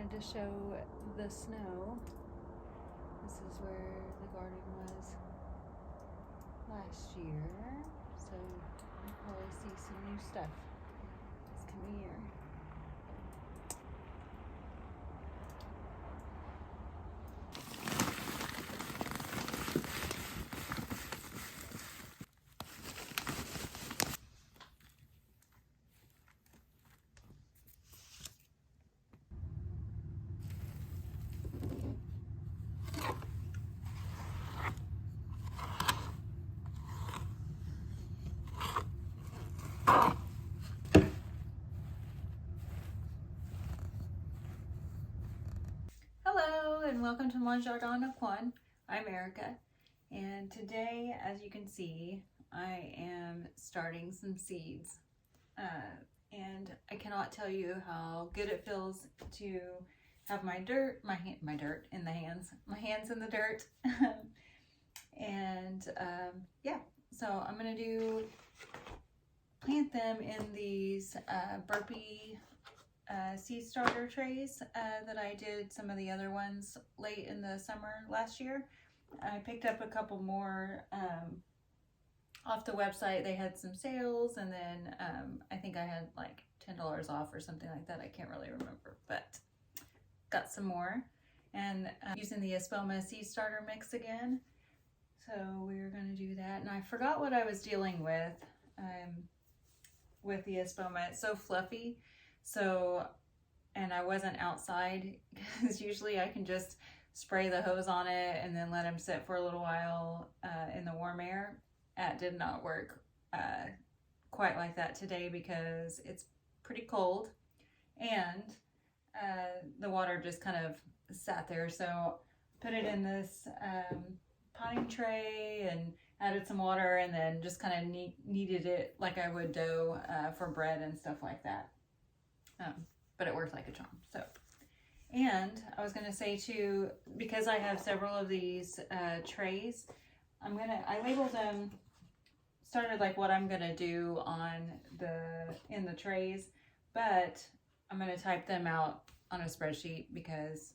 wanted to show the snow. This is where the garden was last year, so you'll probably see some new stuff this coming year. Hello and welcome to Mon Jardin of Quan. I'm Erica, and today, as you can see, I am starting some seeds. And I cannot tell you how good it feels to have my dirt in the hands, my hands in the dirt. Yeah, so I'm gonna plant them in these burpee seed starter trays that I did some of the other ones late in the summer last year. I picked up a couple more off the website. They had some sales, and then I think I had like $10 off or something like that. I can't really remember, but got some more. And using the Espelma seed starter mix again. So we're going to do that. And I forgot what I was dealing with the Espelma. It's so fluffy. So, and I wasn't outside, because usually I can just spray the hose on it and then let them sit for a little while in the warm air. That did not work quite like that today because it's pretty cold, and the water just kind of sat there. So put it in this potting tray and added some water, and then just kind of kneaded it like I would dough for bread and stuff like that. But it worked like a charm. So, and I was gonna say too, because I have several of these trays, I labeled them, started like what I'm gonna do in the trays, but I'm gonna type them out on a spreadsheet because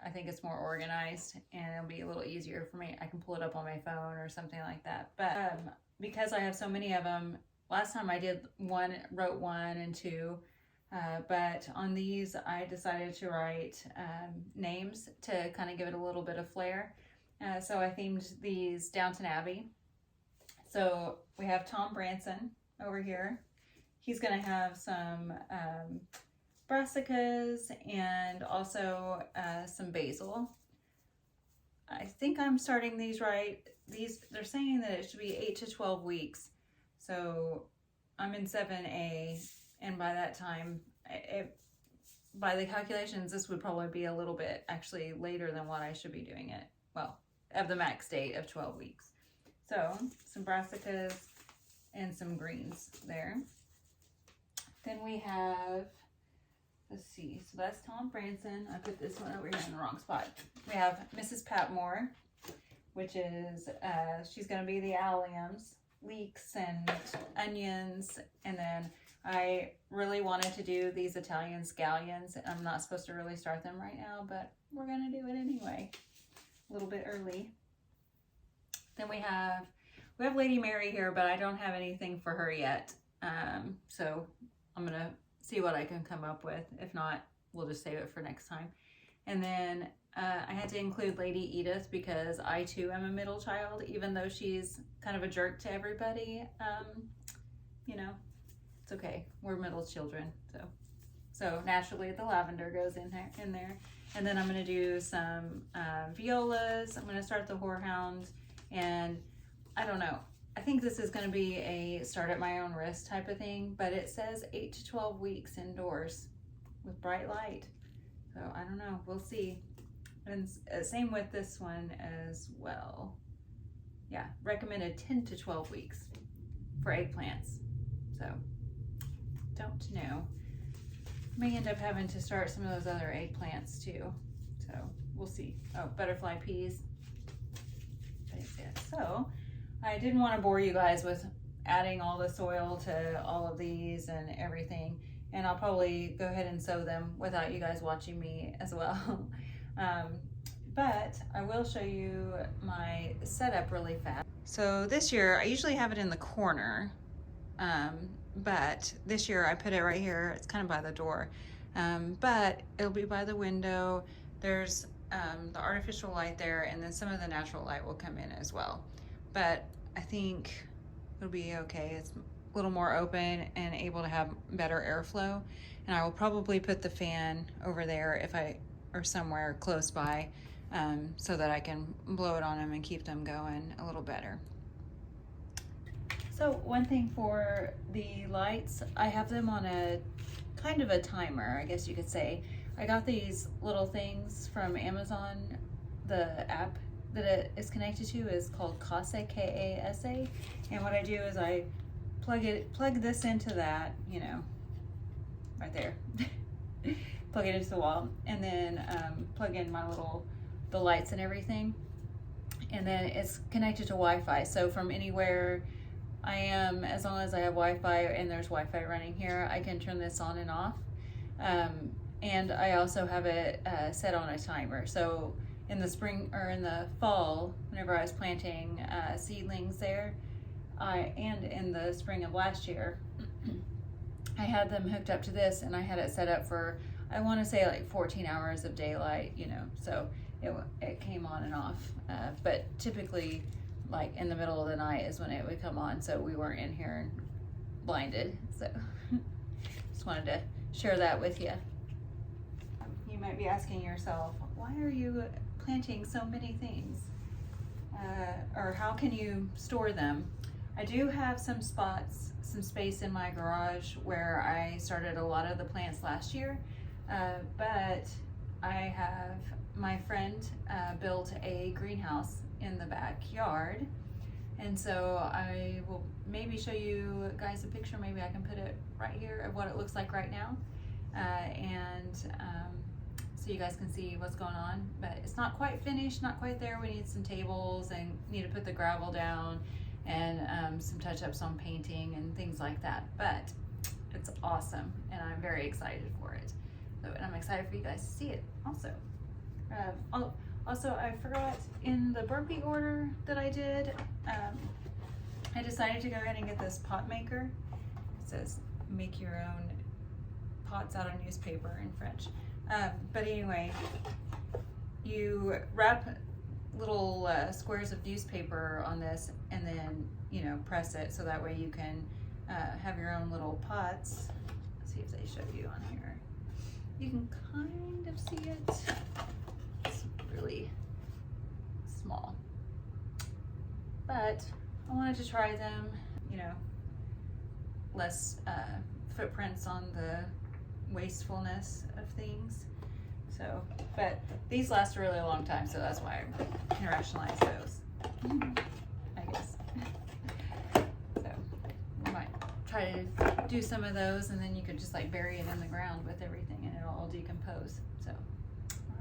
I think it's more organized and it'll be a little easier for me. I can pull it up on my phone or something like that. But because I have so many of them, last time I did wrote 1 and 2. But on these, I decided to write names to kind of give it a little bit of flair. So I themed these Downton Abbey. So we have Tom Branson over here. He's going to have some brassicas and also some basil. I think I'm starting these right. They're saying that it should be 8 to 12 weeks. So I'm in 7A. And by that time, by the calculations, this would probably be a little bit actually later than what I should be doing it. Well, of the max date of 12 weeks. So some brassicas and some greens there. Then we have, let's see, so that's Tom Branson. I put this one over here in the wrong spot. We have Mrs. Patmore, which is, she's going to be the alliums, leeks and onions, and then I really wanted to do these Italian scallions. I'm not supposed to really start them right now, but we're going to do it anyway, a little bit early. Then we have Lady Mary here, but I don't have anything for her yet. So I'm going to see what I can come up with. If not, we'll just save it for next time. And then I had to include Lady Edith because I too am a middle child, even though she's kind of a jerk to everybody. You know, it's okay. We're middle children. So naturally the lavender goes in there. And then I'm going to do some violas. I'm going to start the horehound. And I don't know. I think this is going to be a start at my own risk type of thing. But it says 8 to 12 weeks indoors with bright light. So I don't know. We'll see. And same with this one as well. Yeah, recommended 10 to 12 weeks for eggplants. So don't know. May end up having to start some of those other eggplants too. So we'll see. Oh, butterfly peas. So I didn't want to bore you guys with adding all the soil to all of these and everything. and I'll probably go ahead and sow them without you guys watching me as well. But I will show you my setup really fast. So this year, I usually have it in the corner, but this year I put it right here. It's kind of by the door, but it'll be by the window. There's the artificial light there, and then some of the natural light will come in as well. But I think it'll be okay. It's a little more open and able to have better airflow. And I will probably put the fan over there or somewhere close by, so that I can blow it on them and keep them going a little better. So one thing for the lights, I have them on a kind of a timer, I guess you could say. I got these little things from Amazon. The app that it is connected to is called Kasa, K-A-S-A. And what I do is I plug this into that, you know, right there. Plug it into the wall, and then plug in the lights and everything. And then it's connected to Wi-Fi. So from anywhere I am, as long as I have Wi-Fi and there's Wi-Fi running here, I can turn this on and off. And I also have it set on a timer. So in the spring or in the fall, whenever I was planting seedlings there, and in the spring of last year, I had them hooked up to this, and I had it set up for, I want to say, like 14 hours of daylight, you know, so it came on and off. But typically, like in the middle of the night is when it would come on, so we weren't in here blinded. So just wanted to share that with you. You might be asking yourself, why are you planting so many things? Or how can you store them? I do have some space in my garage where I started a lot of the plants last year, but I have my friend built a greenhouse in the backyard, and so I will maybe show you guys a picture. Maybe I can put it right here of what it looks like right now, so you guys can see what's going on. But it's not quite finished, not quite there. We need some tables and need to put the gravel down, and some touch-ups on painting and things like that. But it's awesome, and I'm very excited for it. So, and I'm excited for you guys to see it also. Also, I forgot, in the burpee order that I did, I decided to go ahead and get this pot maker. It says make your own pots out of newspaper in French. But anyway, you wrap little squares of newspaper on this, and then, you know, press it so that way you can have your own little pots. Let's see if they show you on here. You can kind of see it. It's really small, but I wanted to try them, you know, less footprints on the wastefulness of things. So, but these last a really long time, so that's why I can rationalize those, I guess. So we might try to do some of those, and then you could just like bury it in the ground with everything, and it'll all decompose. So,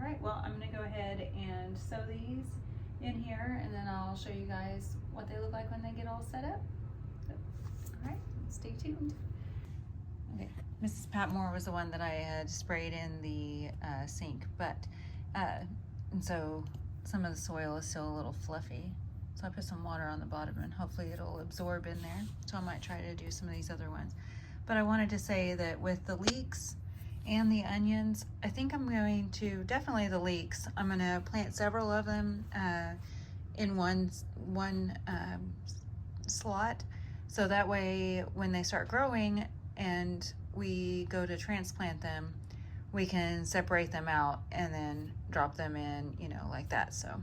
all right, well, I'm gonna go ahead and sew these in here, and then I'll show you guys what they look like when they get all set up. So, all right, stay tuned. Okay, Mrs. Patmore was the one that I had sprayed in the sink, but and so some of the soil is still a little fluffy. So I put some water on the bottom, and hopefully it'll absorb in there. So I might try to do some of these other ones. But I wanted to say that with the leeks and the onions, I think I'm going to, definitely the leeks, I'm going to plant several of them in one slot. So that way when they start growing and we go to transplant them, we can separate them out and then drop them in, you know, like that. So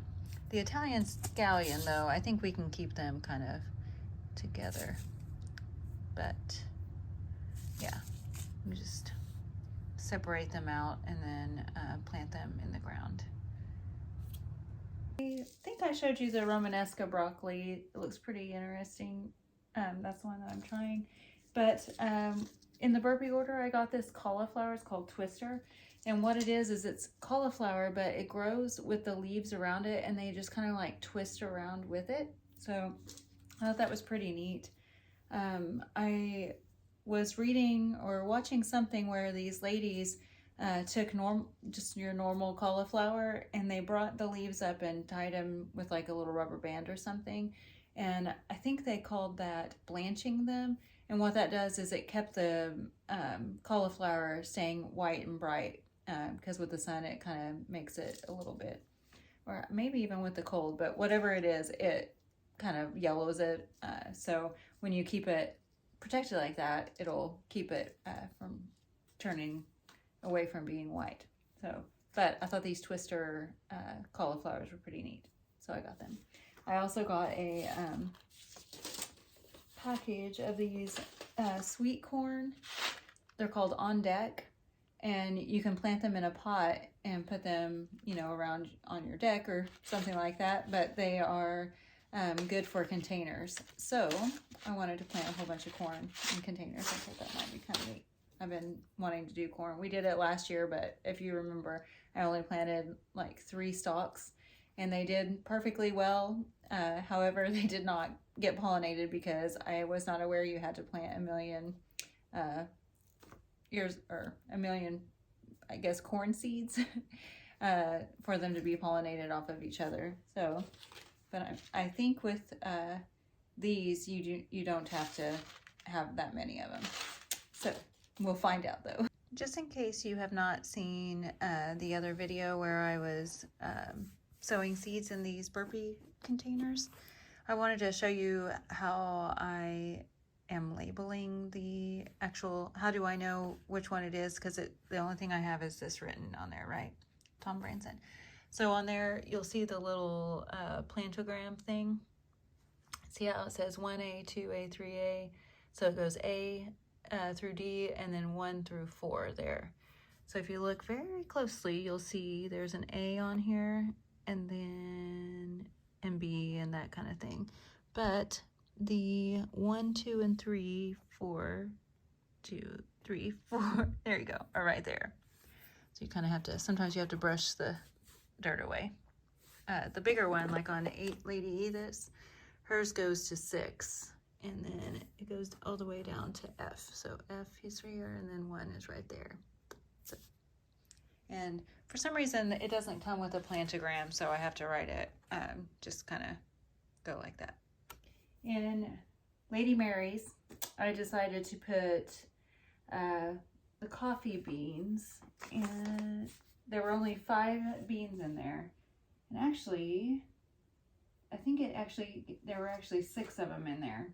the Italian scallion, though, I think we can keep them kind of together. But yeah, we just separate them out and then plant them in the ground. I think I showed you the Romanesca broccoli. It looks pretty interesting. That's the one that I'm trying. But in the burpee order, I got this cauliflower. It's called Twister. And what it is it's cauliflower, but it grows with the leaves around it, and they just kind of like twist around with it. So I thought that was pretty neat. I was reading or watching something where these ladies took just your normal cauliflower, and they brought the leaves up and tied them with like a little rubber band or something. And I think they called that blanching them. And what that does is it kept the cauliflower staying white and bright, because with the sun it kind of makes it a little bit, or maybe even with the cold, but whatever it is, it kind of yellows it. So when you keep it protected like that, it'll keep it from turning away from being white. So, but I thought these twister cauliflowers were pretty neat, so I got them. I also got a package of these sweet corn. They're called On Deck, and you can plant them in a pot and put them, you know, around on your deck or something like that, but they are good for containers. So I wanted to plant a whole bunch of corn in containers. I thought that might be kind of neat. I've been wanting to do corn. We did it last year, but if you remember, I only planted like 3 stalks, and they did perfectly well. However, they did not get pollinated because I was not aware you had to plant a million I guess, corn seeds for them to be pollinated off of each other. So, but I think with these, you don't have to have that many of them. So we'll find out though. Just in case you have not seen the other video where I was sowing seeds in these burpee containers, I wanted to show you how I am labeling the actual, how do I know which one it is, because the only thing I have is this written on there, right? Tom Branson. So on there, you'll see the little plantogram thing. See how it says 1A, 2A, 3A? So it goes A through D, and then 1 through 4 there. So if you look very closely, you'll see there's an A on here, and then and B and that kind of thing. But the 1, 2, and 3, 4, 2, 3, 4, there you go, are right there. So you kind of have to, sometimes you have to brush the dirt away. The bigger one, like on Lady Edith's, hers goes to 6, and then it goes all the way down to F. So F is here, and then 1 is right there. So, and for some reason, it doesn't come with a plantogram, so I have to write it, just kind of go like that. In Lady Mary's, I decided to put the coffee beans, and there were only 5 beans in there. And actually, I think there were actually 6 of them in there,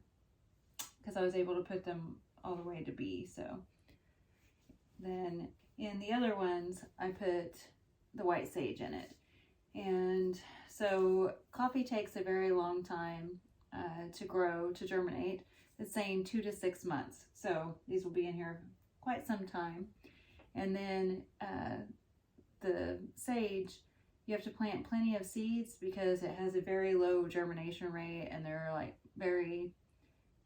because I was able to put them all the way to B. So then in the other ones, I put the white sage in it. And so coffee takes a very long time to grow, to germinate. It's saying 2 to 6 months. So these will be in here quite some time. And then the sage, you have to plant plenty of seeds because it has a very low germination rate, and they're like very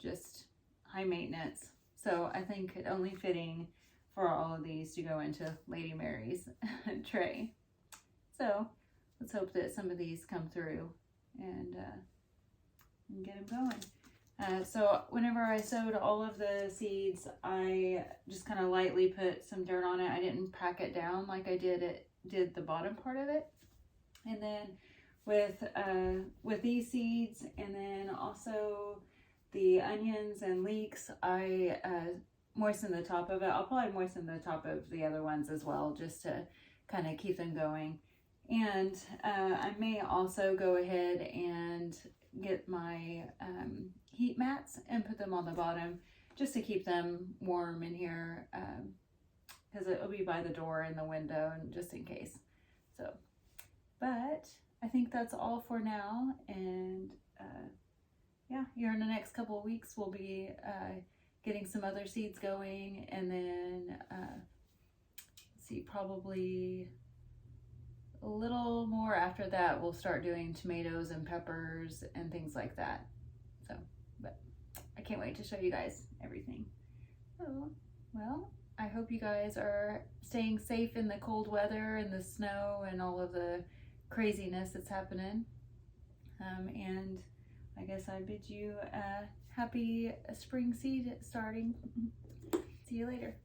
just high maintenance. So I think it only fitting for all of these to go into Lady Mary's tray. So let's hope that some of these come through and get them going. So whenever I sowed all of the seeds, I just kind of lightly put some dirt on it. I didn't pack it down like I did the bottom part of it. And then with these seeds, and then also the onions and leeks, I moisten the top of it. I'll probably moisten the top of the other ones as well, just to kind of keep them going. And I may also go ahead and get my heat mats and put them on the bottom just to keep them warm in here, because it'll be by the door and the window, and just in case. So, but I think that's all for now. And yeah, here in the next couple of weeks, we'll be getting some other seeds going, and then let's see, probably a little more after that, we'll start doing tomatoes and peppers and things like that. So, but I can't wait to show you guys everything. So, well, I hope you guys are staying safe in the cold weather and the snow and all of the craziness that's happening. And I guess I bid you a happy spring seed starting. See you later.